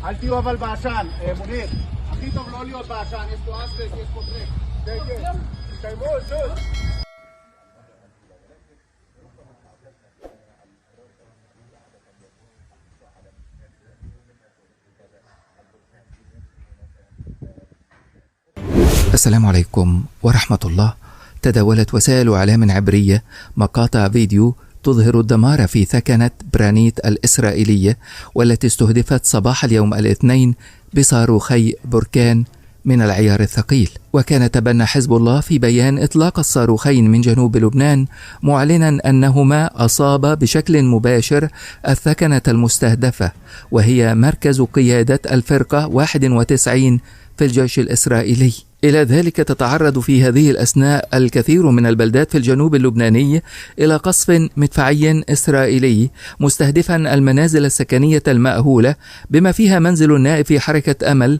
אל תהיו אבל בעשן, מוניר. הכי טוב לא להיות בעשן, יש פה אסבסט, יש פה טרק. כן. תקיימו, שוט. السلام عليكم ورحمة الله. تداولت وسائل إعلام عبرية مقاطع فيديو تظهر الدمار في ثكنة برانيت الإسرائيلية والتي استهدفت صباح اليوم الاثنين بصاروخي بركان من العيار الثقيل. وكان تبنى حزب الله في بيان إطلاق الصاروخين من جنوب لبنان معلنا أنهما أصابا بشكل مباشر الثكنة المستهدفة وهي مركز قيادة الفرقة 91 في الجيش الإسرائيلي. إلى ذلك تتعرض في هذه الأثناء الكثير من البلدات في الجنوب اللبناني إلى قصف مدفعي إسرائيلي مستهدفا المنازل السكنية المأهولة بما فيها منزل النائب في حركة أمل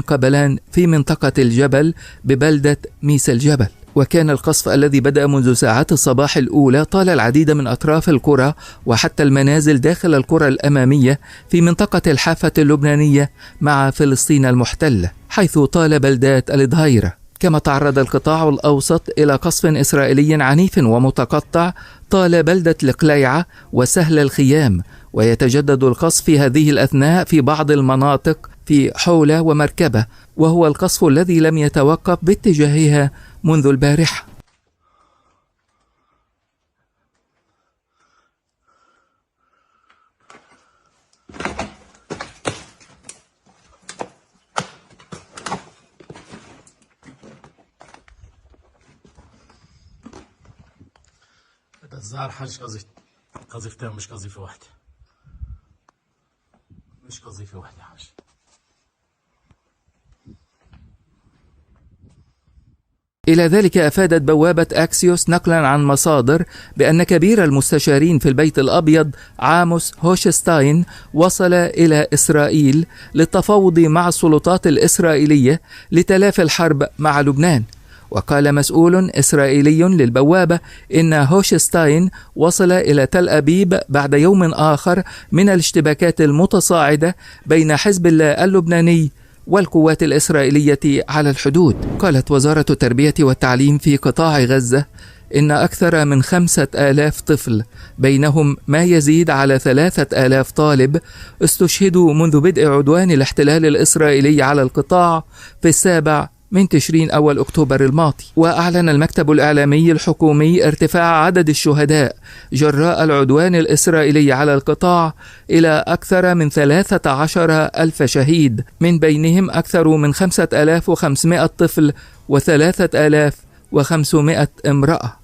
قبلان في منطقة الجبل ببلدة ميس الجبل. وكان القصف الذي بدأ منذ ساعات الصباح الأولى طال العديد من أطراف القرى وحتى المنازل داخل القرى الأمامية في منطقة الحافة اللبنانية مع فلسطين المحتلة، حيث طال بلدات الضهيرة. كما تعرض القطاع الأوسط إلى قصف إسرائيلي عنيف ومتقطع طال بلدة القليعة وسهل الخيام، ويتجدد القصف في هذه الأثناء في بعض المناطق في حولة ومركبة، وهو القصف الذي لم يتوقف باتجاهها منذ البارحة. الظاهر حاج قذيفتين مش قذيفة واحدة. حاج. إلى ذلك أفادت بوابة أكسيوس نقلا عن مصادر بأن كبير المستشارين في البيت الأبيض عاموس هوشستاين وصل إلى إسرائيل للتفاوض مع السلطات الإسرائيلية لتلافي الحرب مع لبنان. وقال مسؤول إسرائيلي للبوابة إن هوشستاين وصل إلى تل أبيب بعد يوم آخر من الاشتباكات المتصاعدة بين حزب الله اللبناني والقوات الإسرائيلية على الحدود. قالت وزارة التربية والتعليم في قطاع غزة إن أكثر من 5000 طفل بينهم ما يزيد على 3000 طالب استشهدوا منذ بدء عدوان الاحتلال الإسرائيلي على القطاع في 7 من تشرين أول أكتوبر الماضي. وأعلن المكتب الإعلامي الحكومي ارتفاع عدد الشهداء جراء العدوان الإسرائيلي على القطاع إلى أكثر من 13,000 شهيد، من بينهم أكثر من 5500 طفل و3500 امرأة.